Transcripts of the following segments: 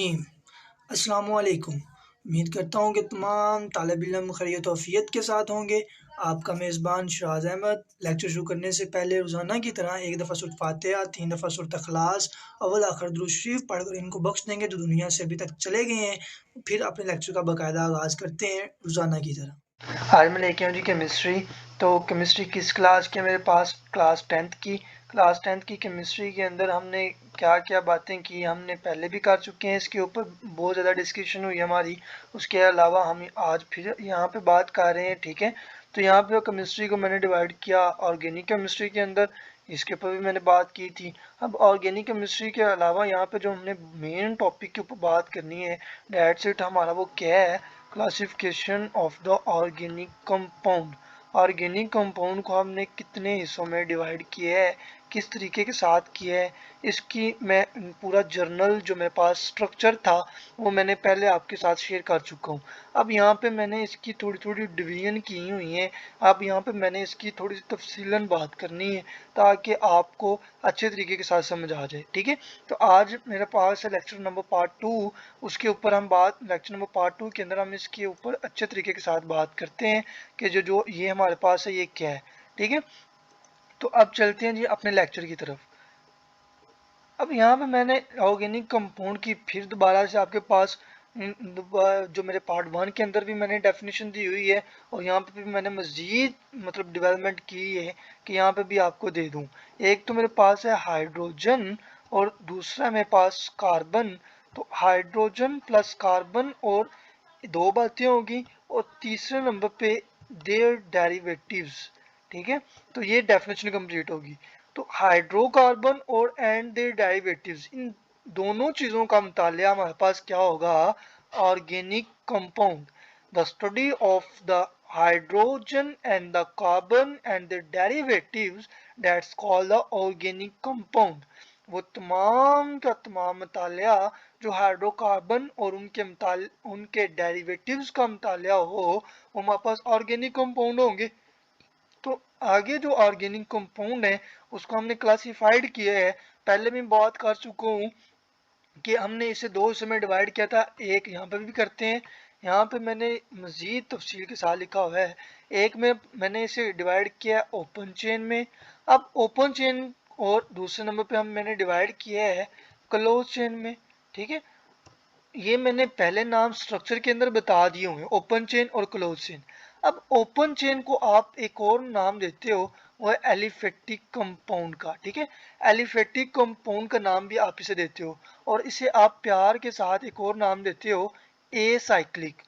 रजीम। अस्सलामुअलैकुम। उम्मीद करता हूँ कि तमाम तालिब इल्म खैरियत वफ़ियत के साथ होंगे। आपका मेज़बान शराज अहमद। लेक्चर शुरू करने से पहले रोज़ाना की तरह एक दफ़ा सूरत फातिहा, 3 दफ़ा सूरत इखलास, अव्वल आखिर दुरूद शरीफ पढ़कर इनको बख्श देंगे जो दुनिया से अभी तक चले गए हैं। फिर अपने लेक्चर का बाकायदा आगाज़ करते हैं रोज़ाना की तरह। आज मैं लेके आऊँ जी केमिस्ट्री। तो केमिस्ट्री किस क्लास की मेरे पास? क्लास 10th की केमिस्ट्री के अंदर हमने क्या क्या बातें की हमने पहले भी कर चुके हैं। इसके ऊपर बहुत ज़्यादा डिस्कशन हुई हमारी। उसके अलावा हम आज फिर यहाँ पे बात कर रहे हैं, ठीक है। तो यहाँ पे केमिस्ट्री को मैंने डिवाइड किया ऑर्गेनिक केमिस्ट्री के अंदर, इसके ऊपर भी मैंने बात की थी। अब ऑर्गेनिक केमिस्ट्री के अलावा यहाँ पे जो हमने मेन टॉपिक के ऊपर बात करनी है, दैट्स इट, हमारा वो क्या है, classification of the organic compound. Organic compound को हमने कितने हिस्सों में डिवाइड किया है, किस तरीके के साथ किया है, इसकी मैं पूरा जर्नल जो मेरे पास स्ट्रक्चर था वो मैंने पहले आपके साथ शेयर कर चुका हूँ। अब यहाँ पे मैंने इसकी थोड़ी थोड़ी डिवीजन की हुई है। अब यहाँ पे मैंने इसकी थोड़ी सी तफसीलन बात करनी है ताकि आपको अच्छे तरीके के साथ समझ आ जाए, ठीक है। तो आज मेरे पास है लेक्चर नंबर पार्ट 2। उसके ऊपर हम लेक्चर नंबर पार्ट 2 के अंदर हम इसके ऊपर अच्छे तरीके के साथ बात करते हैं कि जो जो ये हमारे पास है ये क्या है, ठीक है। तो अब चलते हैं जी अपने लेक्चर की तरफ। अब यहाँ पे मैंने ऑर्गेनिक कंपाउंड की फिर दोबारा से आपके पास जो मेरे पार्ट 1 के अंदर भी मैंने डेफिनेशन दी हुई है और यहाँ पे भी मैंने मजीद मतलब डेवलपमेंट की है कि यहाँ पे भी आपको दे दूँ। एक तो मेरे पास है हाइड्रोजन और दूसरा मेरे पास कार्बन। तो हाइड्रोजन प्लस कार्बन और दो बातें होगी और तीसरे नंबर पे देयर डेरिवेटिव्स, ठीक है। तो ये डेफिनेशन कंप्लीट होगी। तो हाइड्रोकार्बन और एंड देयर डेरिवेटिव्स, इन दोनों चीजों का मुतालिया हमारे पास क्या होगा, organic compound. The study of the hydrogen and the carbon and the derivatives, that's called the organic compound. वो तमाम का तमाम मुतालिया जो हाइड्रोकार्बन और उनके डेरिवेटिव्स का मुतालिया हो, वो हमारे पास ऑर्गेनिक कंपाउंड होंगे। तो आगे जो ऑर्गेनिक कंपाउंड है उसको हमने क्लासिफाइड किया है। पहले मैं बात कर चुका हूँ कि हमने इसे दो हिस्सों में डिवाइड किया था। एक यहाँ पे भी करते हैं, यहाँ पे मैंने मजीद तफसील के साथ लिखा हुआ है। एक में मैंने इसे डिवाइड किया ओपन चेन में। अब ओपन चेन और दूसरे नंबर पे मैंने डिवाइड किया है क्लोज चेन में, ठीक है। ये मैंने पहले नाम स्ट्रक्चर के अंदर बता दिए हुए, ओपन चेन और क्लोज चेन। अब ओपन चेन को आप एक और नाम देते हो, वो है एलिफेटिक कंपाउंड का, ठीक है। एलिफेटिक कंपाउंड का नाम भी आप इसे देते हो और इसे आप प्यार के साथ एक और नाम देते हो ए साइक्लिक,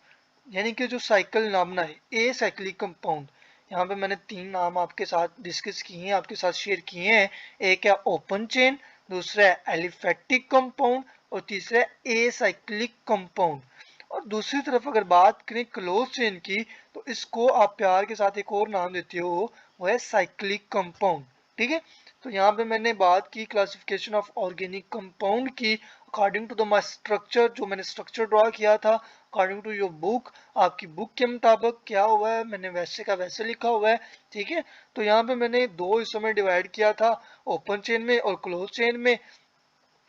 यानी कि जो साइकिल नामना है, ए साइक्लिक कंपाउंड। यहाँ पे मैंने 3 नाम आपके साथ डिस्कस किए हैं, आपके साथ शेयर किए हैं। एक है ओपन चेन, दूसरा है एलिफेटिक कंपाउंड और तीसरा है एसाइक्लिक कंपाउंड। और दूसरी तरफ अगर बात करें क्लोज चेन की, तो इसको आप प्यार के साथ एक और नाम देते हो, वो है साइक्लिक कंपाउंड, ठीक है। तो यहाँ पे मैंने बात की क्लासिफिकेशन ऑफ ऑर्गेनिक कंपाउंड की according to the my structure, जो मैंने स्ट्रक्चर ड्रॉ किया था अकॉर्डिंग टू योर बुक। आपकी बुक के मुताबिक क्या हुआ है, मैंने वैसे का वैसे लिखा हुआ है, ठीक है। तो यहाँ पे मैंने दो हिस्सों में डिवाइड किया था, ओपन चेन में और क्लोज चेन में।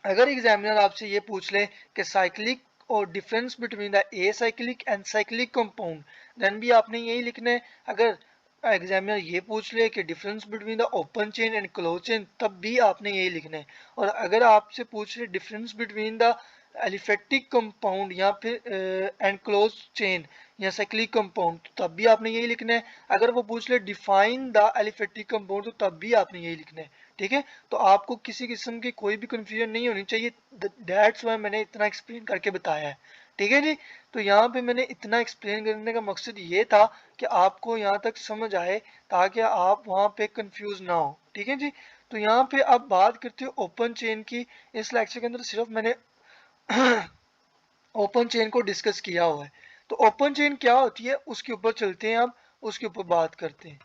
अगर एग्जामिनर आपसे ये पूछ ले कि साइक्लिक और difference between the acyclic and cyclic compound, then भी आपने यही लिखना है। अगर एग्जामिनर ये पूछ ले कि difference between the open chain and close chain, तब भी आपने यही लिखना है। और अगर आपसे पूछ ले difference between the aliphatic compound या फिर एंड क्लोज चेन या साइक्लिक कंपाउंड, तो तब भी आपने यही लिखना है। अगर वो पूछ ले डिफाइन द एलिफेटिक कंपाउंड, तो तब भी आपने यही लिखना है, ठीक है। तो आपको किसी किस्म की कोई भी कंफ्यूजन नहीं होनी चाहिए। दैट्स वाई मैंने इतना एक्सप्लेन करके बताया है, ठीक है जी। तो यहाँ पे मैंने इतना एक्सप्लेन करने का मकसद ये था कि आपको यहाँ तक समझ आए ताकि आप वहाँ पे कंफ्यूज ना हो, ठीक है जी। तो यहाँ पे अब बात करते हो ओपन चेन की। इस लेक्चर के अंदर सिर्फ मैंने ओपन चेन को डिस्कस किया हुआ है। तो ओपन चेन क्या होती है उसके ऊपर चलते हैं, अब उसके ऊपर बात करते हैं।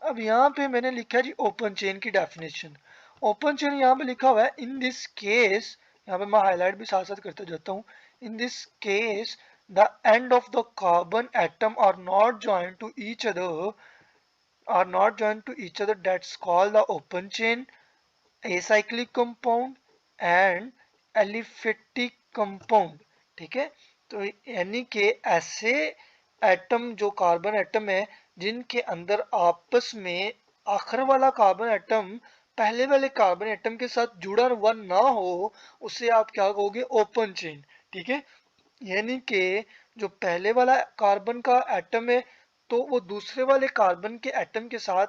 अब यहाँ पे मैंने लिखा है जी ओपन चेन की डेफिनेशन। ओपन चेन यहाँ पे लिखा हुआ है इन दिस केस, यहाँ पे मैं हाईलाइट भी साथ साथ करते जाता हूँ। In this case the end of the carbon atom are not joined to each other, that's called the open chain, acyclic compound and aliphatic compound, ठीक है। तो यानी कि ऐसे एटम जो कार्बन एटम है जिनके अंदर आपस में आखिर वाला कार्बन एटम पहले वाले कार्बन एटम के साथ जुड़ा हुआ ना हो, उसे आप क्या कहोगे, ओपन चेन, ठीक है। यानी कि जो पहले वाला कार्बन का एटम है तो वो दूसरे वाले कार्बन के एटम के साथ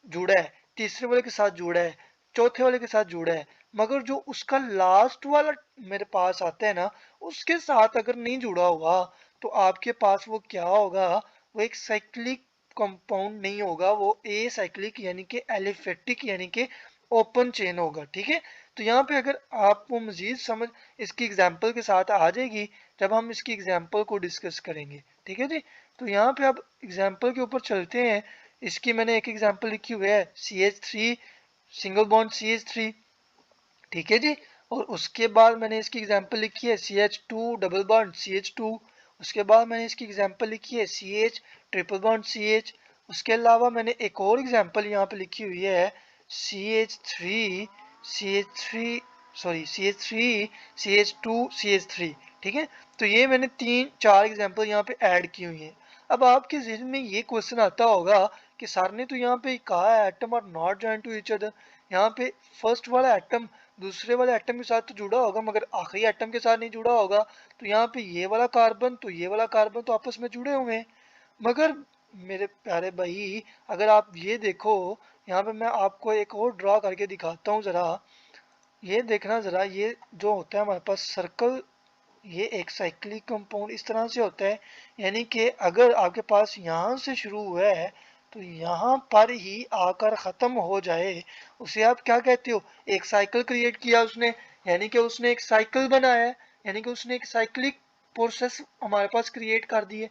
जुड़ा है, तीसरे वाले के साथ जुड़ा है, चौथे वाले के साथ जुड़ा है, मगर जो उसका लास्ट वाला मेरे पास आता है ना, उसके साथ अगर नहीं जुड़ा हुआ तो आपके पास वो क्या होगा, वो एक साइक्लिक कंपाउंड नहीं होगा, वो ए साइक्लिक यानी कि एलिफेटिक यानी कि ओपन चेन होगा, ठीक है। तो यहाँ पे अगर आपको मजीद समझ इसकी एग्जांपल के साथ आ जाएगी जब हम इसकी एग्जांपल को डिस्कस करेंगे, ठीक है जी। तो यहाँ पे अब एग्जांपल के ऊपर चलते हैं। इसकी मैंने एक एग्जांपल लिखी हुई है CH3 सिंगल बॉन्ड CH3, ठीक है जी। और उसके बाद मैंने इसकी एग्जांपल लिखी है CH2 डबल बॉन्ड CH2। उसके बाद मैंने इसकी एग्जांपल लिखी है CH ट्रिपल बॉन्ड CH। उसके अलावा मैंने एक और एग्जांपल यहाँ पे लिखी हुई है CH3 CH3 sorry CH3 CH2 CH3, ठीक है। तो ये मैंने 3-4 एग्जांपल यहाँ पे ऐड की हुई है। अब आपके ज़हन में ये क्वेश्चन आता होगा कि सर ने तो यहाँ पे कहा है atom are not joined to each other, यहाँ पे फर्स्ट वाला एटम दूसरे वाले एटम के साथ तो जुड़ा होगा मगर आखिरी एटम के साथ नहीं जुड़ा होगा, तो यहाँ पे ये वाला कार्बन तो ये वाला कार्बन तो आपस में जुड़े हुए हैं। मगर मेरे प्यारे भाई अगर आप ये देखो, यहाँ पे मैं आपको एक और ड्रॉ करके दिखाता हूँ जरा, ये देखना जरा, ये जो होता है हमारे पास सर्कल, ये एक साइक्लिक कंपाउंड इस तरह से होता है। यानी कि अगर आपके पास यहाँ से शुरू हुआ है तो यहाँ पर ही आकर ख़त्म हो जाए, उसे आप क्या कहते हो, एक साइकिल क्रिएट किया उसने, यानी कि उसने एक साइकिल बनाया है, यानी कि उसने एक साइक्लिक प्रोसेस हमारे पास क्रिएट कर दी है।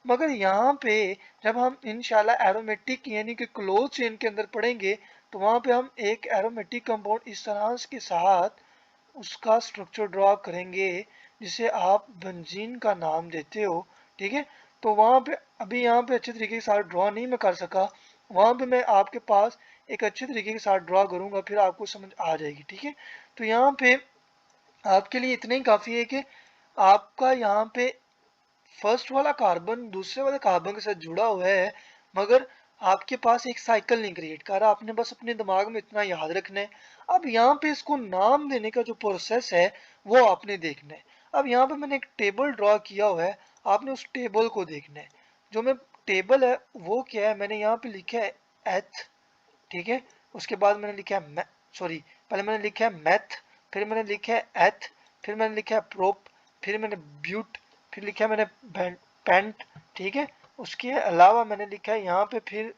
मगर यहाँ पे जब हम इंशाल्लाह एरोमेटिक यानी कि क्लोज चेन के अंदर पढ़ेंगे तो वहाँ पे हम एक एरोमेटिक कंपाउंड इस तरह के साथ उसका स्ट्रक्चर ड्रॉ करेंगे जिसे आप बेंजीन का नाम देते हो, ठीक है। तो वहाँ पे अभी यहाँ पे अच्छे तरीके के साथ ड्रॉ नहीं मैं कर सका, वहाँ पे मैं आपके पास एक अच्छे तरीके के साथ ड्रॉ करूँगा फिर आपको समझ आ जाएगी, ठीक है। तो यहाँ पे आपके लिए इतना ही काफ़ी है कि आपका यहाँ पे फर्स्ट वाला कार्बन दूसरे वाले कार्बन के साथ जुड़ा हुआ है, मगर आपके पास एक साइकिल नहीं क्रिएट कर रहा, आपने बस अपने दिमाग में इतना याद रखना है। अब यहाँ पे इसको नाम देने का जो प्रोसेस है वो आपने देखना है। अब यहाँ पे मैंने एक टेबल ड्रॉ किया हुआ है, आपने उस टेबल को देखना है। जो मैं टेबल है वो क्या है, मैंने यहाँ पे लिखा है एथ, ठीक है। उसके बाद मैंने लिखा है सॉरी, पहले मैंने लिखा है मैथ, फिर मैंने लिखा है एथ, फिर मैंने लिखा है प्रोप, फिर मैंने ब्यूट, फिर लिखा है मैंने पेंट, ठीक है। उसके अलावा मैंने लिखा है यहाँ पे फिर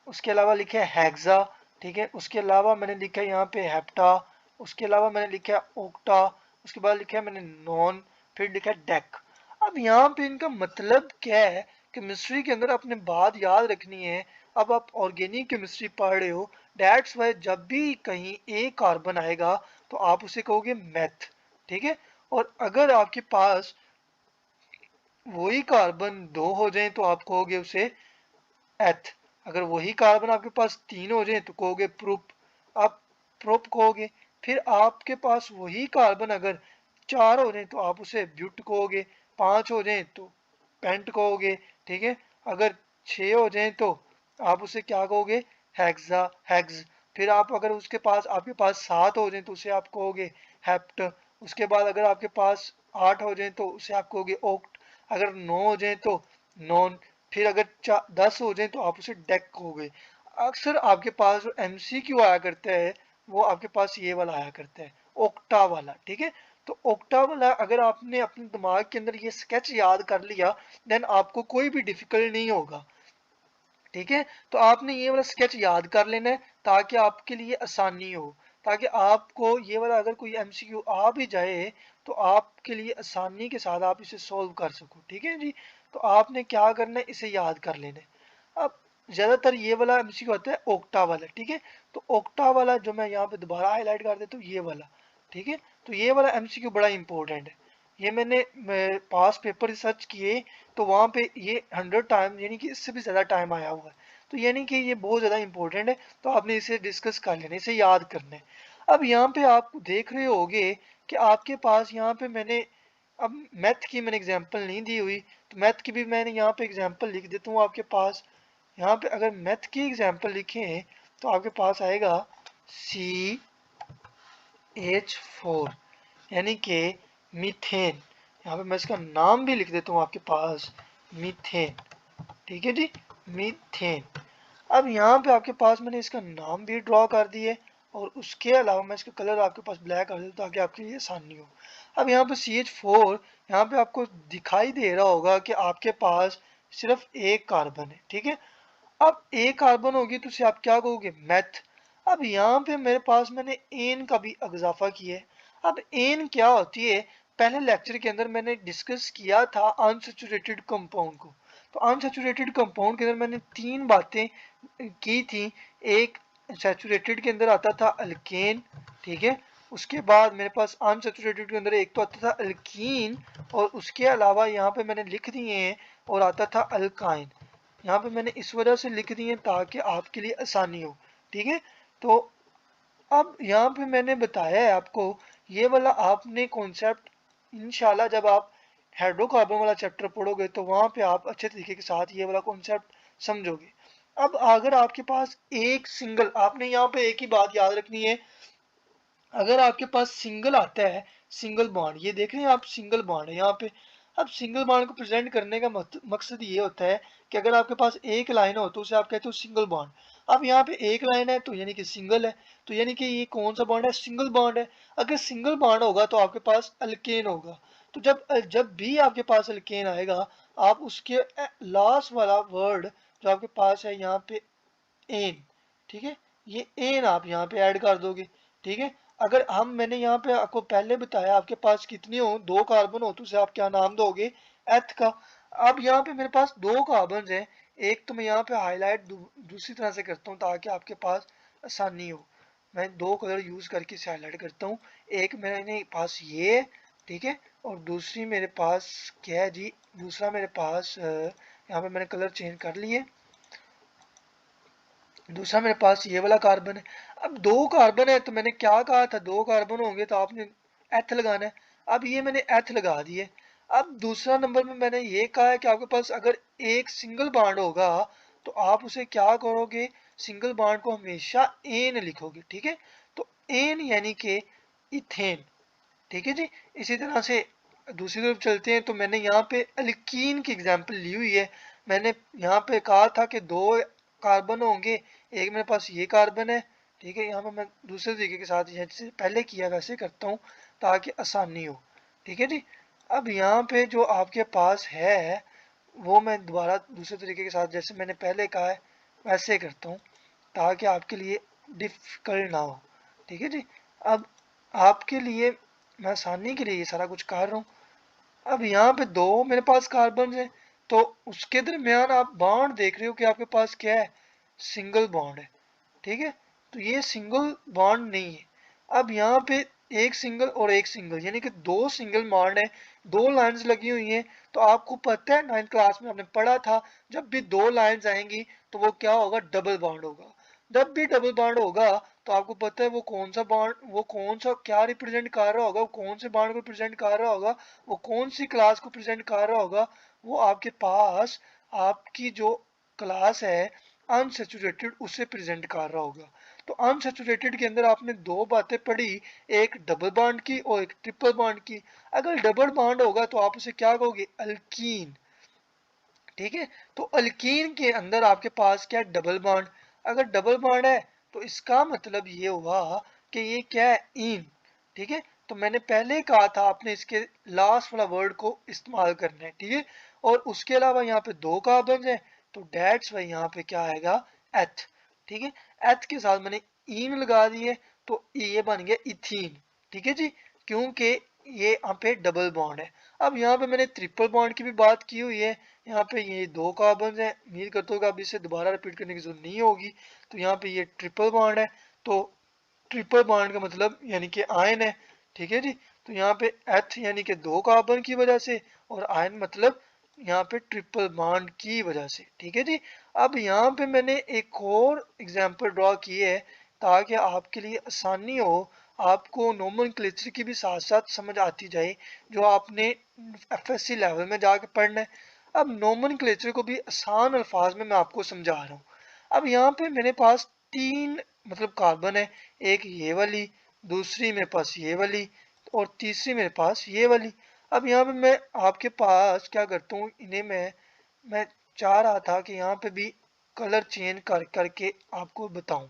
उसके अलावा लिखा है हेक्सा, ठीक है। उसके अलावा मैंने लिखा है यहाँ पे हेप्टा, उसके अलावा मैंने लिखा है ओक्टा, उसके बाद लिखा है मैंने नॉन, फिर लिखा है डेक। अब यहाँ पे इनका मतलब क्या है, केमिस्ट्री के अंदर अपने बात याद रखनी है। अब आप ऑर्गेनिक केमिस्ट्री पढ़ रहे हो, डेट्स वाई जब भी कहीं एक कार्बन आएगा तो आप उसे कहोगे मेथ, ठीक है। और अगर आपके पास वही कार्बन दो हो जाए तो आप कहोगे उसे एथ, अगर वही कार्बन आपके पास तीन हो जाए तो कहोगे प्रूप, आप प्रोप कहोगे। फिर आपके पास वही कार्बन अगर चार हो जाए तो आप उसे ब्यूट कहोगे, पांच हो जाए तो पेंट कहोगे, ठीक है। अगर छह हो जाए तो आप उसे क्या कहोगे, हेक्सा हेक्स। फिर आप अगर उसके पास आपके पास सात हो जाए तो उसे आप कहोगे हेप्ट। उसके बाद अगर आपके पास आठ हो जाए तो उसे आप कहोगे ओक्ट। अगर नौ हो जाए तो नॉन। फिर अगर 10 हो जाए तो आप उसे डेक कहोगे। अक्सर आपके पास जो MCQ आया करता है वो आपके पास ये वाला आया करता है, ओक्टा वाला, ठीक है। तो ओक्टा वाला अगर आपने अपने दिमाग के अंदर ये स्केच याद कर लिया देन आपको कोई भी डिफिकल्ट नहीं होगा, ठीक है। तो आपने ये वाला स्केच याद कर लेना है ताकि आपके लिए आसानी हो, ताकि आपको ये वाला अगर कोई MCQ आ भी जाए तो आपके लिए आसानी के साथ आप इसे सॉल्व कर सको, ठीक है जी। तो आपने क्या करना है, इसे याद कर लेना है। अब ज्यादातर ये वाला MCQ आता है ओक्टा वाला, ठीक है। तो ओक्टा वाला जो मैं यहाँ पे दोबारा हाईलाइट कर देता हूँ, ये वाला, ठीक है। तो ये वाला MCQ बड़ा इंपॉर्टेंट है। ये मैंने पास पेपर रिसर्च किए तो वहाँ पे ये 100 टाइम यानी कि इससे भी ज़्यादा टाइम आया हुआ है। तो यानी कि ये बहुत ज़्यादा इंपॉर्टेंट है, तो आपने इसे डिस्कस कर लेना, इसे याद करना है। अब यहाँ पे आप देख रहे होगे कि आपके पास यहाँ पे मैंने अब मैथ की मैंने एग्जांपल नहीं दी हुई, तो मैथ की भी मैंने यहाँ पे एग्जांपल लिख देता हूँ आपके पास। यहाँ पे अगर मैथ की एग्जांपल लिखें तो आपके पास आएगा CH4 यानी कि मीथेन। यहाँ पे मैं इसका नाम भी लिख देता हूँ आपके पास, मीथेन। ठीक है जी, मीथेन। अब यहाँ पे आपके पास मैंने इसका नाम भी ड्रॉ कर दिए और उसके अलावा मैं इसका कलर आपके पास ब्लैक कर देता हूँ ताकि आपके लिए आसानी हो। अब यहाँ पे CH4 यहाँ पे आपको दिखाई दे रहा होगा कि आपके पास सिर्फ एक कार्बन है। ठीक है, अब एक कार्बन होगी तो उसे आप क्या कहोगे, मैथ। अब यहाँ पे मेरे पास मैंने एन का भी इजाफा किया है। अब एन क्या होती है, पहले लेक्चर के अंदर मैंने डिस्कस किया था अनसैचुरेटेड कंपाउंड को। तो अनसैचुरेटेड कंपाउंड के अंदर मैंने तीन बातें की थी। एक, सैचुरेटेड के अंदर आता था अल्केन। ठीक है, उसके बाद मेरे पास अनसैचुरेटेड के अंदर एक तो आता था अल्कीन और उसके अलावा यहाँ पे मैंने लिख दिए हैं और आता था अल्काइन। यहाँ पे मैंने इस वजह से लिख दिए ताकि आपके लिए आसानी हो। ठीक है, तो अब यहाँ पे मैंने बताया है आपको ये वाला आपने कॉन्सेप्ट इंशाल्लाह जब आप हाइड्रोकार्बन वाला चैप्टर पढ़ोगे तो वहां पे आप अच्छे तरीके के साथ ये वाला कॉन्सेप्ट समझोगे। अब अगर आपके पास एक सिंगल, आपने यहाँ पे एक ही बात याद रखनी है, अगर आपके पास सिंगल आता है, सिंगल बॉन्ड, ये देख रहे हैं आप सिंगल बॉन्ड है यहाँ पे। अब सिंगल बॉन्ड को प्रेजेंट करने का मकसद ये होता है कि अगर आपके पास एक लाइन हो तो उसे आप कहते हो सिंगल बॉन्ड। अब यहाँ पे एक लाइन है तो यानी कि सिंगल है, तो यानी कि ये कौन सा बॉन्ड है, सिंगल बॉन्ड है। अगर सिंगल बॉन्ड होगा तो आपके पास अल्केन होगा। तो जब जब भी आपके पास अल्केन आएगा आप उसके लास्ट वाला वर्ड जो आपके पास है यहाँ पे एन, ठीक है, ये एन आप यहाँ पे ऐड कर दोगे। ठीक है, अगर हम मैंने यहाँ पे आपको पहले बताया आपके पास कितनी हो, दो कार्बन हो तो उसे आप क्या नाम दोगे, एथ का। अब यहाँ पे मेरे पास दो कार्बन हैं, एक तो मैं यहाँ पे हाईलाइट दूसरी तरह से करता हूँ ताकि आपके पास आसानी हो। मैं दो कलर यूज करके इसे हाईलाइट करता हूँ। एक मेरे पास ये, ठीक है, और दूसरी मेरे पास क्या है जी, दूसरा मेरे पास यहाँ पे मैंने कलर चेंज कर लिए, दूसरा मेरे पास ये वाला कार्बन है। अब दो कार्बन है तो मैंने क्या कहा था, दो कार्बन होंगे तो आपने एथ लगाना है। अब ये मैंने एथ लगा दिए। अब दूसरा नंबर में मैंने ये कहा है कि आपके पास अगर एक सिंगल बॉन्ड होगा तो आप उसे क्या करोगे, सिंगल बॉन्ड को हमेशा एन लिखोगे। ठीक है, तो एन यानी कि इथेन। ठीक है जी, इसी तरह से दूसरी तरफ चलते हैं तो मैंने यहाँ पे अल्कीन की एग्जांपल ली हुई है। मैंने यहाँ पे कहा था कि दो कार्बन होंगे, एक मेरे पास ये कार्बन है। ठीक है, यहाँ पे मैं दूसरे तरीके के साथ जैसे पहले किया वैसे करता हूँ ताकि आसानी हो। ठीक है जी, अब यहाँ पे जो आपके पास है वो मैं दोबारा दूसरे तरीके के साथ जैसे मैंने पहले कहा है वैसे करता हूँ ताकि आपके लिए डिफिकल्ट ना हो। ठीक है जी, अब आपके लिए मैं आसानी के लिए ये सारा कुछ कर रहा हूँ। अब यहाँ पे दो मेरे पास कार्बन है तो उसके दरमियान आप बॉन्ड देख रहे हो कि आपके पास क्या है, सिंगल बॉन्ड है। ठीक है, तो ये सिंगल बॉन्ड नहीं है। अब यहाँ पे एक सिंगल और एक सिंगल यानी कि दो सिंगल बॉन्ड है, दो लाइंस लगी हुई हैं। तो आपको पता है 9th क्लास में आपने पढ़ा था जब भी दो लाइंस आएंगी तो वो क्या होगा, डबल बॉन्ड होगा। जब भी डबल बॉन्ड होगा तो आपको पता है वो कौन सा बॉन्ड, वो कौन सा क्या रिप्रेजेंट कर रहा होगा, वो कौन से बॉन्ड को रिप्रेजेंट कर रहा होगा, वो कौन सी क्लास को प्रेजेंट कर रहा होगा, वो आपके पास आपकी जो क्लास है अनसैचुरेटेड उसे प्रेजेंट कर रहा होगा। तो अनसैचुरेटेड के अंदर आपने दो बातें पढ़ी, एक डबल बॉन्ड की और एक ट्रिपल बॉन्ड की। अगर डबल बॉन्ड होगा तो आप उसे क्या कहोगे, अल्कीन। ठीक है, तो अल्कीन के अंदर आपके पास क्या है, डबल बॉन्ड। अगर डबल बॉन्ड है तो इसका मतलब ये हुआ कि ये क्या है, इन। ठीक है, तो मैंने पहले कहा था आपने इसके लास्ट वाला वर्ड को इस्तेमाल करना है। ठीक है, और उसके अलावा यहाँ पे दो कार्बन है तो डेट्स वाई यहाँ पे क्या आएगा, एथ। ठीक है, एथ के साथ मैंने इन लगा दिए तो ये बन गया इथीन। ठीक है जी, क्योंकि ये यहाँ पे डबल बॉन्ड है। अब यहाँ पे मैंने ट्रिपल बॉन्ड की भी बात की हुई है। यहाँ पे ये दो कार्बन है, उम्मीद करता हूँ कि अब इसे दोबारा रिपीट करने की जरूरत नहीं होगी। तो यहाँ पे ये ट्रिपल बॉन्ड है, तो ट्रिपल बॉन्ड का मतलब यानी कि आयन है। ठीक है जी, तो यहाँ पे एथ यानी कि दो कार्बन की वजह से और आयन मतलब यहाँ पे ट्रिपल बॉन्ड की वजह से। ठीक है जी, अब यहाँ पे मैंने एक और एग्जांपल ड्रॉ की है ताकि आपके लिए आसानी हो आपको नोमेनक्लेचर की भी साथ साथ समझ आती जाए, जो आपने एफएससी लेवल में जाके पढ़ना है। अब नोमेनक्लेचर को भी आसान अल्फाज में मैं आपको समझा रहा हूँ। अब यहाँ पे मेरे पास तीन मतलब कार्बन है, एक ये वाली, दूसरी मेरे पास ये वाली और तीसरी मेरे पास ये वाली। अब यहाँ पे मैं आपके पास क्या करता हूँ, इन्हें मैं चाह रहा था कि यहाँ पे भी कलर चेंज करके आपको बताऊं।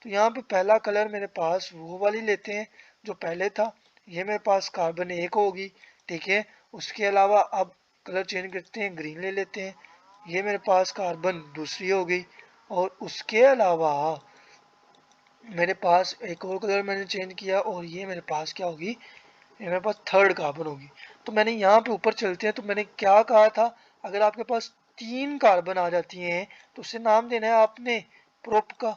तो यहाँ पे पहला कलर मेरे पास वो वाली लेते हैं जो पहले था, ये मेरे पास कार्बन 1 होगी, ठीक है। उसके अलावा अब कलर चेंज करते हैं, ग्रीन ले लेते हैं, ये मेरे पास कार्बन दूसरी हो गई। और उसके अलावा मेरे पास एक और कलर मैंने चेंज किया और ये मेरे पास क्या होगी, ये मेरे पास थर्ड कार्बन होगी। तो मैंने यहाँ पे ऊपर चलते हैं, तो मैंने क्या कहा था, अगर आपके पास तीन कार्बन आ जाती हैं तो उसे नाम देना है आपने प्रोप का।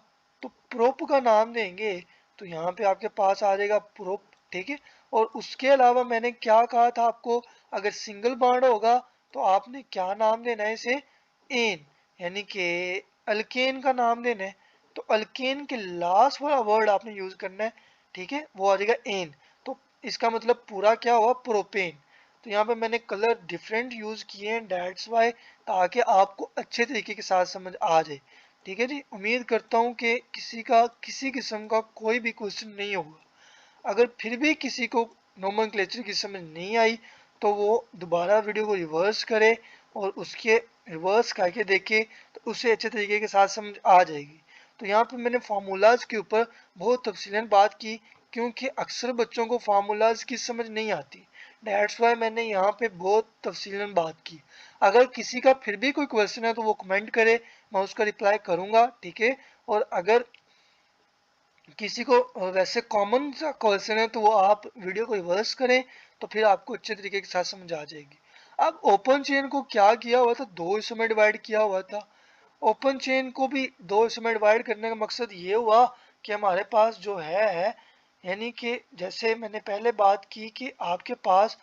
तो प्रोप का नाम देंगे तो यहाँ पे आपके पास आ जाएगा प्रोप, ठीक है। और उसके अलावा मैंने क्या कहा था आपको, अगर सिंगल बॉन्ड होगा तो आपने क्या नाम देना है इसे, एन, यानी कि अल्केन का नाम देना है। तो अल्केन के लास्ट वाला वर्ड आपने यूज करना है, ठीक है, वो आ जाएगा एन। तो इसका मतलब पूरा क्या हुआ, प्रोपेन। तो यहाँ पे मैंने कलर डिफरेंट यूज किए हैं, डेट्स वाई, ताकि आपको अच्छे तरीके के साथ समझ आ जाए, ठीक है जी। उम्मीद करता हूँ कि किसी का किसी किस्म का कोई भी क्वेश्चन नहीं होगा। अगर फिर भी किसी को नोमेनक्लेचर की समझ नहीं आई तो वो दोबारा वीडियो को रिवर्स करे और उसके रिवर्स करके देखे, तो उसे अच्छे तरीके के साथ समझ आ जाएगी। तो यहाँ पे मैंने फार्मूलाज के ऊपर बहुत तफसीलन बात की, क्योंकि अक्सर बच्चों को फार्मूलाज की समझ नहीं आती। डेट्स वाई मैंने यहाँ पे बहुत तफसीलन बात की। अगर किसी का फिर भी कोई क्वेश्चन है तो वो कमेंट करे, मैं उसका रिप्लाई करूंगा, ठीक है। और अगर किसी को वैसे कॉमन सा क्वेश्चन है तो वो आप वीडियो को रिवर्स करें, तो फिर आपको अच्छे तरीके के साथ समझ आ जाएगी। अब ओपन चेन को क्या किया हुआ था, दो हिस्सों में डिवाइड किया हुआ था। ओपन चेन को भी दो हिस्सों में डिवाइड करने का मकसद ये हुआ कि हमारे पास जो है, यानी कि जैसे मैंने पहले बात की कि आपके पास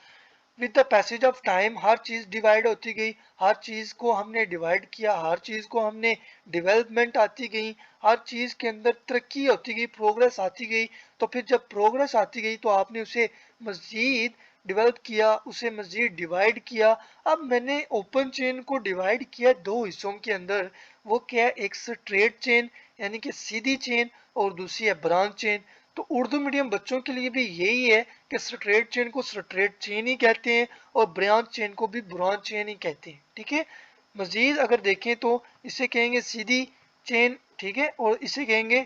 with the passage of time हर चीज डिवाइड होती गई, हर चीज को हमने डिवाइड किया, हर चीज को हमने डेवलपमेंट आती गई, हर चीज के अंदर तरक्की होती गई, प्रोग्रेस आती गई। तो फिर जब प्रोग्रेस आती गई तो आपने उसे मजीद डेवलप किया, उसे मजीद डिवाइड किया। अब मैंने ओपन चेन को डिवाइड किया दो हिस्सों के अंदर, वो क्या है, एक स्ट्रेट चेन यानी कि सीधी चेन और दूसरी है ब्रांच चेन। तो उर्दू मीडियम बच्चों के लिए भी यही है कि स्ट्रेट चेन को स्ट्रेट चेन ही कहते हैं और ब्रांच चेन को भी ब्रांच चेन ही कहते हैं, ठीक है। मजीद अगर देखें तो इसे कहेंगे सीधी चेन, ठीक है, और इसे कहेंगे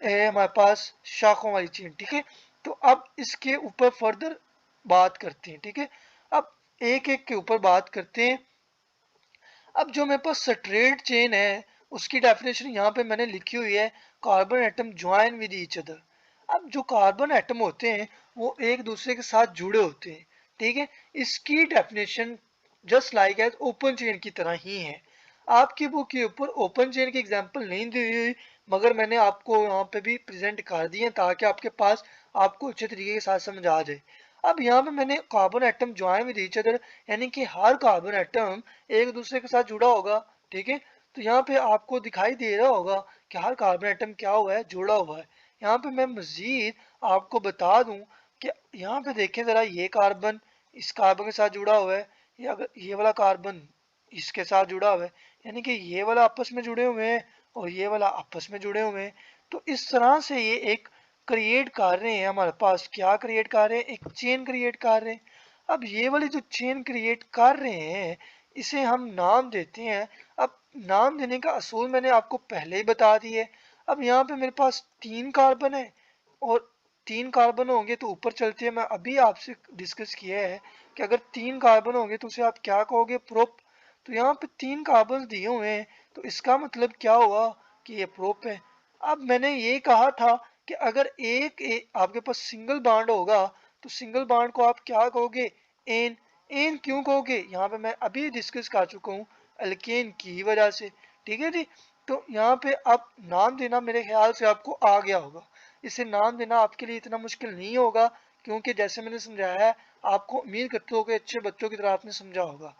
हमारे पास शाखों वाली चेन, ठीक है। तो अब इसके ऊपर फर्दर बात करते हैं, ठीक है। अब एक एक के ऊपर बात करते हैं। अब जो मेरे पास स्ट्रेट चेन है उसकी डेफिनेशन यहाँ पे मैंने लिखी हुई है, carbon atom join with each other. अब जो कार्बन एटम होते हैं वो एक दूसरे के साथ जुड़े होते हैं, ठीक है। इसकी definition just like as open chain की तरह ही है। आपकी बुक के ऊपर ओपन चेन की एग्जांपल नहीं दी हुई, मगर मैंने आपको यहाँ पे भी प्रेजेंट कर दिए ताकि आपके पास आपको अच्छे तरीके के साथ समझ आ जाए। अब यहाँ पे मैंने carbon atom join with each other, यानी कि हर कार्बन एटम एक दूसरे के साथ जुड़ा होगा, ठीक है। तो यहाँ पे आपको दिखाई दे रहा होगा कि हर कार्बन एटम क्या हुआ है, जुड़ा हुआ है। यहाँ पे मैं मजीद आपको बता दूं कि यहाँ पे देखें जरा, ये कार्बन इस कार्बन के साथ जुड़ा हुआ है, या अगर ये वाला कार्बन इसके साथ जुड़ा हुआ है, यानी कि ये वाला आपस में जुड़े हुए हैं और ये वाला आपस में जुड़े हुए हैं। तो इस तरह से ये एक क्रिएट कर रहे हैं, हमारे पास क्या क्रिएट कर रहे हैं, एक चेन क्रिएट कर रहे हैं। अब ये वाली जो चेन क्रिएट कर रहे हैं इसे हम नाम देते हैं। अब नाम देने का असूल मैंने आपको पहले ही बता दिया है। अब यहाँ पे मेरे पास तीन कार्बन है और तीन कार्बन होंगे तो ऊपर चलते हैं, मैं अभी आपसे डिस्कस किया है कि अगर तीन कार्बन होंगे तो उसे आप क्या कहोगे, प्रोप। तो यहाँ पे तीन कार्बन दिए हुए हैं तो इसका मतलब क्या हुआ कि ये प्रोप है। अब मैंने ये कहा था कि अगर आपके पास सिंगल बॉन्ड होगा तो सिंगल बॉन्ड को आप क्या कहोगे, एन। एन क्यों कहोगे, यहाँ पे मैं अभी डिस्कस कर चुका हूँ, अल्केन की वजह से, ठीक है जी। तो यहाँ पे अब नाम देना मेरे ख्याल से आपको आ गया होगा, इसे नाम देना आपके लिए इतना मुश्किल नहीं होगा, क्योंकि जैसे मैंने समझाया है आपको उम्मीद करते हो कि अच्छे बच्चों की तरह आपने समझा होगा।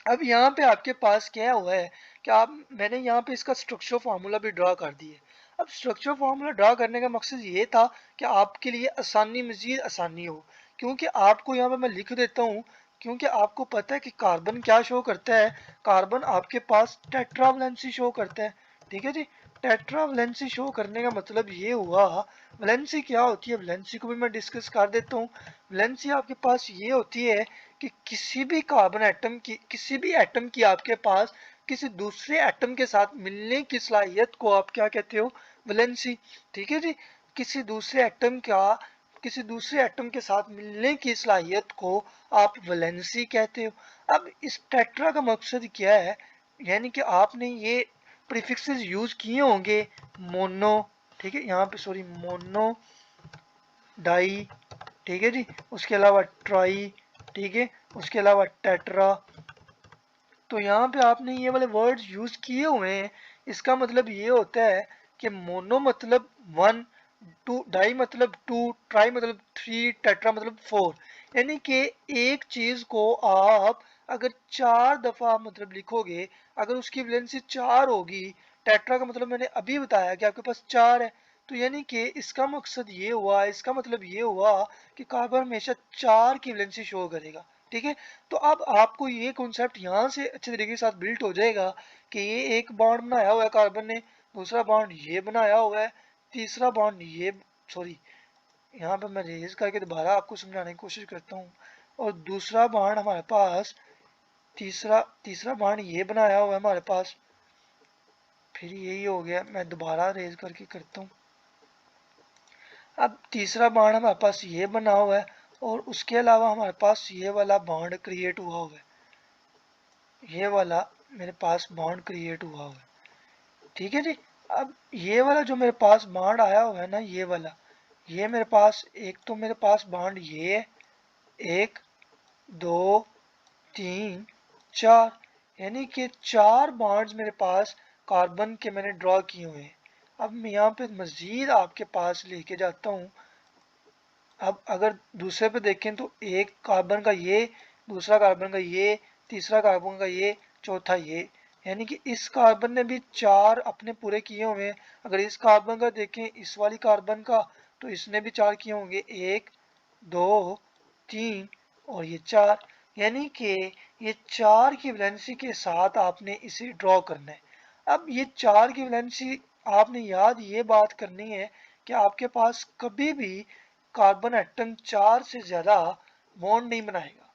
अब यहाँ पे आपके पास क्या हुआ है कि आप मैंने यहाँ पे इसका स्ट्रक्चर फार्मूला भी ड्रा कर दिया है। अब स्ट्रक्चर फार्मूला ड्रा करने का मकसद ये था कि आपके लिए आसानी, मजीद आसानी हो, क्योंकि आपको यहाँ पे मैं लिख देता हूँ, क्योंकि आपको पता है कि कार्बन क्या शो करता है। कार्बन आपके पास टेट्रावैलेंसी शो करता है, ठीक है जी। टेट्रावैलेंसी शो करने का मतलब ये हुआ, वैलेंसी क्या होती है, वैलेंसी को भी मैं डिस्कस कर देता हूँ। वैलेंसी आपके पास ये होती है कि किसी भी कार्बन एटम की, किसी भी एटम की आपके पास किसी दूसरे एटम के साथ मिलने की सलाहियत को आप क्या कहते हो, वैलेंसी, ठीक है जी। किसी दूसरे एटम का किसी दूसरे एटम के साथ मिलने की सलाहियत को आप वैलेंसी कहते हो। अब इस टेट्रा का मकसद क्या है, यानी कि आपने ये प्रीफिक्सेस यूज किए होंगे, मोनो, ठीक है, यहाँ पे सॉरी मोनो, डाई, ठीक है जी, उसके अलावा ट्राई, ठीक है, उसके अलावा टेट्रा। तो यहाँ पे आपने ये वाले वर्ड्स यूज किए हुए हैं। इसका मतलब ये होता है कि मोनो मतलब वन, टू, डाई मतलब टू, ट्राई मतलब थ्री, टेट्रा मतलब फोर। यानी कि एक चीज को आप अगर चार दफा मतलब लिखोगे, अगर उसकी वैलेंसी चार होगी, टेट्रा का मतलब मैंने अभी बताया कि आपके पास चार है, तो यानी कि इसका मकसद ये हुआ, इसका मतलब ये हुआ कि कार्बन हमेशा चार की वैलेंसी शो करेगा, ठीक है। तो अब आपको ये कॉन्सेप्ट यहाँ से अच्छे तरीके के साथ बिल्ट हो जाएगा कि ये एक बॉन्ड बनाया हुआ है कार्बन ने, दूसरा बॉन्ड ये बनाया हुआ है, तीसरा बॉन्ड ये, सॉरी यहाँ पे मैं रेज करके दोबारा आपको समझाने की कोशिश करता हूँ, और दूसरा बॉन्ड हमारे पास, तीसरा तीसरा बॉन्ड ये बनाया हुआ है हमारे पास, फिर यही हो गया, मैं दोबारा रेज करके करता हूँ। अब तीसरा बॉन्ड हमारे पास ये बना हुआ है, और उसके अलावा हमारे पास ये वाला बॉन्ड क्रिएट हुआ हुआ है, ये वाला मेरे पास बॉन्ड क्रिएट हुआ हुआ है, ठीक है जी। अब ये वाला जो मेरे पास बॉन्ड आया हुआ है ना, ये वाला, ये मेरे पास एक, तो मेरे पास बॉन्ड ये है, एक, दो, तीन, चार, यानी कि चार बॉन्ड्स मेरे पास कार्बन के मैंने ड्रॉ किए हुए हैं। अब मैं यहाँ पे मजीद आपके पास लेके जाता हूँ। अब अगर दूसरे पे देखें तो एक कार्बन का ये, दूसरा कार्बन का ये, तीसरा कार्बन का ये, चौथा ये, यानी कि इस कार्बन ने भी चार अपने पूरे किए हुए हैं। अगर इस कार्बन का देखें, इस वाली कार्बन का, तो इसने भी चार किए होंगे, एक, दो, तीन और ये चार, यानी कि ये चार की वैलेंसी के साथ आपने इसे ड्रॉ करना है। अब ये चार की वैलेंसी आपने याद ये बात करनी है कि आपके पास कभी भी कार्बन एटम चार से ज्यादा बॉन्ड नहीं बनाएगा।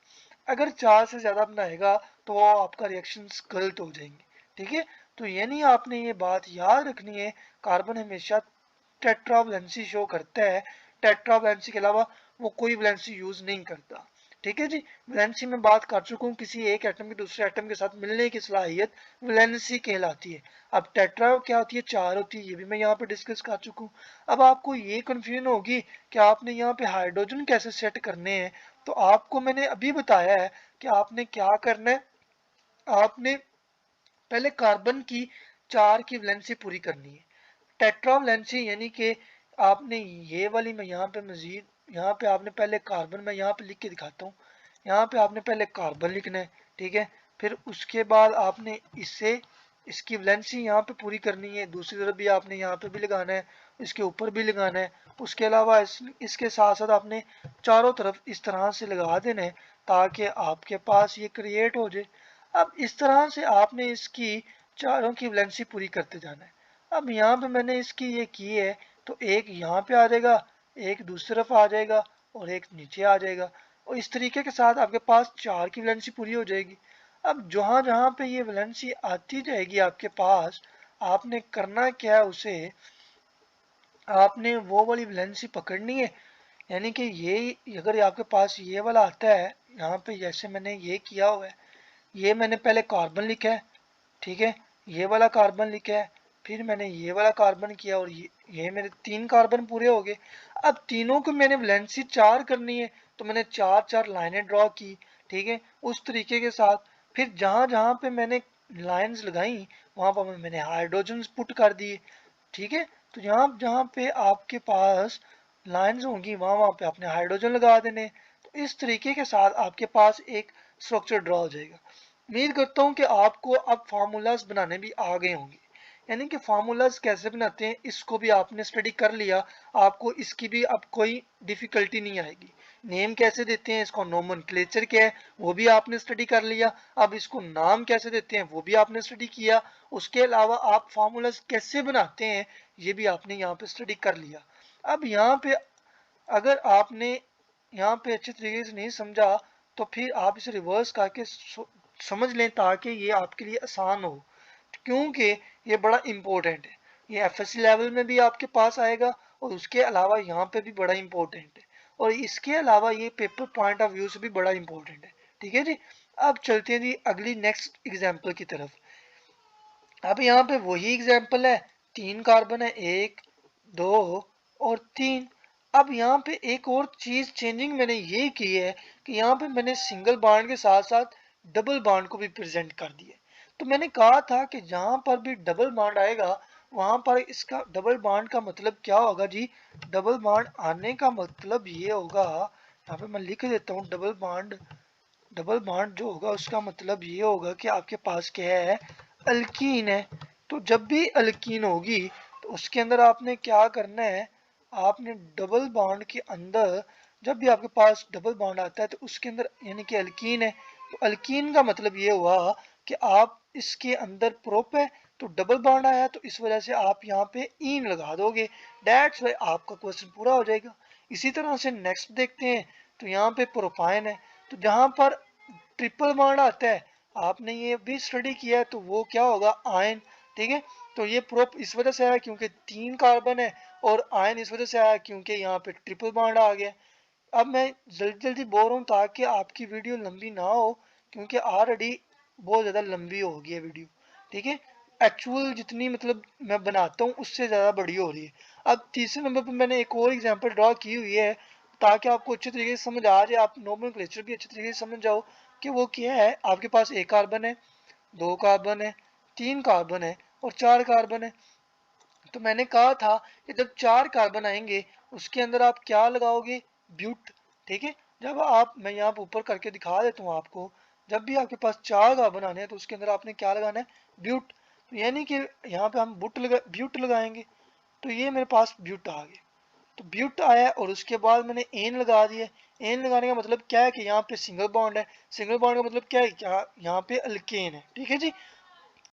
अगर चार से ज्यादा बनाएगा तो आपका रिएक्शंस गलत हो जाएंगे, ठीक है। तो यानी आपने ये बात याद रखनी है, कार्बन हमेशा टेट्रावैलेंसी शो करता है, टेट्रावैलेंसी के अलावा वो कोई वैलेंसी यूज नहीं करता, ठीक है जी। वैलेंसी में बात कर चुका हूँ, किसी एक एटम की दूसरे एटम के साथ मिलने की सलाहियत वैलेंसी कहलाती है। अब टेट्रा क्या होती है, चार होती है, ये भी मैं यहाँ पे डिस्कस कर चुका हूँ। अब आपको ये कंफ्यूजन होगी कि आपने यहाँ पे हाइड्रोजन कैसे सेट करने हैं, तो आपको मैंने अभी बताया है कि आपने क्या करना है। आपने पहले कार्बन की चार की वैलेंसी पूरी करनी है, टेट्रावैलेंसी, यानी कि आपने ये वाली, मैं यहाँ पे मजीद, यहाँ पे आपने पहले कार्बन, मैं यहाँ पे लिख के दिखाता हूँ, यहाँ पे आपने पहले कार्बन लिखना है, ठीक है। फिर उसके बाद आपने इससे इसकी वैलेंसी यहाँ पे पूरी करनी है, दूसरी तरफ भी आपने यहाँ पे भी लगाना है, इसके ऊपर भी लगाना है। उसके अलावा इसके साथ साथ आपने चारों तरफ इस तरह से लगा देना है ताकि आपके पास ये क्रिएट हो जाए। अब इस तरह से आपने इसकी चारों की वैलेंसी पूरी करते जाना है। अब यहाँ पे मैंने इसकी ये की है, तो एक यहाँ पे आ जाएगा, एक दूसरी तरफ आ जाएगा और एक नीचे आ जाएगा, और इस तरीके के साथ आपके पास चार की वैलेंसी पूरी हो जाएगी। अब जहाँ जहाँ पे ये वैलेंसी आती जाएगी आपके पास, आपने करना क्या है, उसे आपने वो वाली वैलेंसी पकड़नी है। यानी कि ये अगर आपके पास ये वाला आता है, यहाँ पे जैसे मैंने ये किया हुआ है, ये मैंने पहले कार्बन लिखा है, ठीक है, ये वाला कार्बन लिखा है, फिर मैंने ये वाला कार्बन किया, और ये मेरे तीन कार्बन पूरे हो गए। अब तीनों को मैंने वैलेंसी चार करनी है, तो मैंने चार चार लाइनें ड्रॉ की, ठीक है, उस तरीके के साथ। फिर जहां जहां पे मैंने लाइंस लगाई, वहां पर मैंने हाइड्रोजन पुट कर दिए, ठीक है। तो यहाँ जहाँ पे आपके पास लाइंस होंगी, वहां वहां पे आपने हाइड्रोजन लगा देने। तो इस तरीके के साथ आपके पास एक स्ट्रक्चर ड्रॉ हो जाएगा। उम्मीद करता हूँ कि आपको अब फार्मूलाज बनाने भी आ गए होंगे। यानी कि फार्मूलाज कैसे बनाते हैं इसको भी आपने स्टडी कर लिया, आपको इसकी भी अब कोई डिफिकल्टी नहीं आएगी। नेम कैसे देते हैं, इसको नोमेनक्लेचर क्या है वो भी आपने स्टडी कर लिया, अब इसको नाम कैसे देते हैं वो भी आपने स्टडी किया। उसके अलावा आप फार्मूलाज कैसे बनाते हैं ये भी आपने यहाँ पे स्टडी कर लिया। अब यहाँ पे अगर आपने यहाँ पे अच्छे तरीके से नहीं समझा तो फिर आप इसे रिवर्स करके समझ लें ताकि ये आपके लिए आसान हो, क्योंकि ये बड़ा इंपॉर्टेंट है। ये एफएससी लेवल में भी आपके पास आएगा और उसके अलावा यहाँ पे भी बड़ा इंपॉर्टेंट है, और इसके अलावा ये पेपर पॉइंट ऑफ व्यू से भी बड़ा इंपॉर्टेंट है। ठीक है जी, अब चलते हैं जी अगली नेक्स्ट एग्जाम्पल की तरफ। अब यहाँ पे वही एग्जाम्पल है, 3 कार्बन है, 1 2 और 3। अब यहाँ पे एक और चीज चेंजिंग मैंने ये की है कि यहाँ पे मैंने सिंगल बॉन्ड के साथ साथ डबल बॉन्ड को भी प्रेजेंट कर दिया। तो मैंने कहा था कि जहां पर भी डबल बॉन्ड आएगा वहां पर इसका डबल बॉन्ड का मतलब क्या होगा जी, डबल बॉन्ड आने का मतलब ये होगा, यहाँ पे मैं लिख देता हूँ, डबल बॉन्ड जो होगा उसका मतलब ये होगा कि आपके पास क्या है, अल्कीन है। तो जब भी अल्कीन होगी तो उसके अंदर आपने क्या करना है, आपने डबल बॉन्ड के अंदर जब भी आपके पास डबल बॉन्ड आता है तो उसके अंदर यानी कि अल्कीन है, तो अल्कीन का मतलब ये हुआ कि आप इसके अंदर प्रोप है तो डबल बॉन्ड आया तो इस वजह से आप यहाँ पे ईन लगा दोगे, डेट्स वाई आपका क्वेश्चन पूरा हो जाएगा। इसी तरह से नेक्स्ट देखते हैं, तो यहाँ पे प्रोपाइन है, तो जहां पर ट्रिपल बॉन्ड आता है आपने ये भी स्टडी किया है तो वो क्या होगा, आयन। ठीक है, तो ये प्रोप इस वजह से आया क्योंकि 3 कार्बन है, और आयन इस वजह से आया क्योंकि यहाँ पे ट्रिपल बॉन्ड आ गया। अब मैं जल्दी जल्दी बोल रहा हूँ ताकि आपकी वीडियो लंबी ना हो, क्योंकि ऑलरेडी बहुत ज़्यादा लंबी हो गई है वीडियो। ठीक है, एक्चुअल जितनी मतलब मैं बनाता हूँ उससे ज़्यादा बड़ी हो रही है। अब तीसरे नंबर पर मैंने एक और एग्जांपल ड्रॉ की हुई है ताकि आपको अच्छे तरीके से समझ आ जाए, आप नोमेनक्लेचर भी अच्छे तरीके से समझ जाओ कि वो क्या है। आपके पास 1 कार्बन है, 2 कार्बन है, 3 कार्बन है और 4 कार्बन है। तो मैंने कहा था कि जब 4 कार्बन आएंगे उसके अंदर आप क्या लगाओगे, ब्यूट। ठीक है, जब आप, मैं यहाँ पर ऊपर करके दिखा देता हूँ आपको, जब भी आपके पास 4 कार्बन आने हैं तो उसके अंदर आपने क्या लगाना है, ब्यूट। तो यानी कि यहाँ पे हम ब्यूट लगाएंगे, तो ये मेरे पास ब्यूट आ गया। तो ब्यूट आया और उसके बाद मैंने एन लगा दिया। एन लगाने का मतलब क्या है कि यहाँ पे सिंगल बॉन्ड है, सिंगल बॉन्ड का मतलब क्या है, क्या यहाँ पे अल्केन है। ठीक है जी,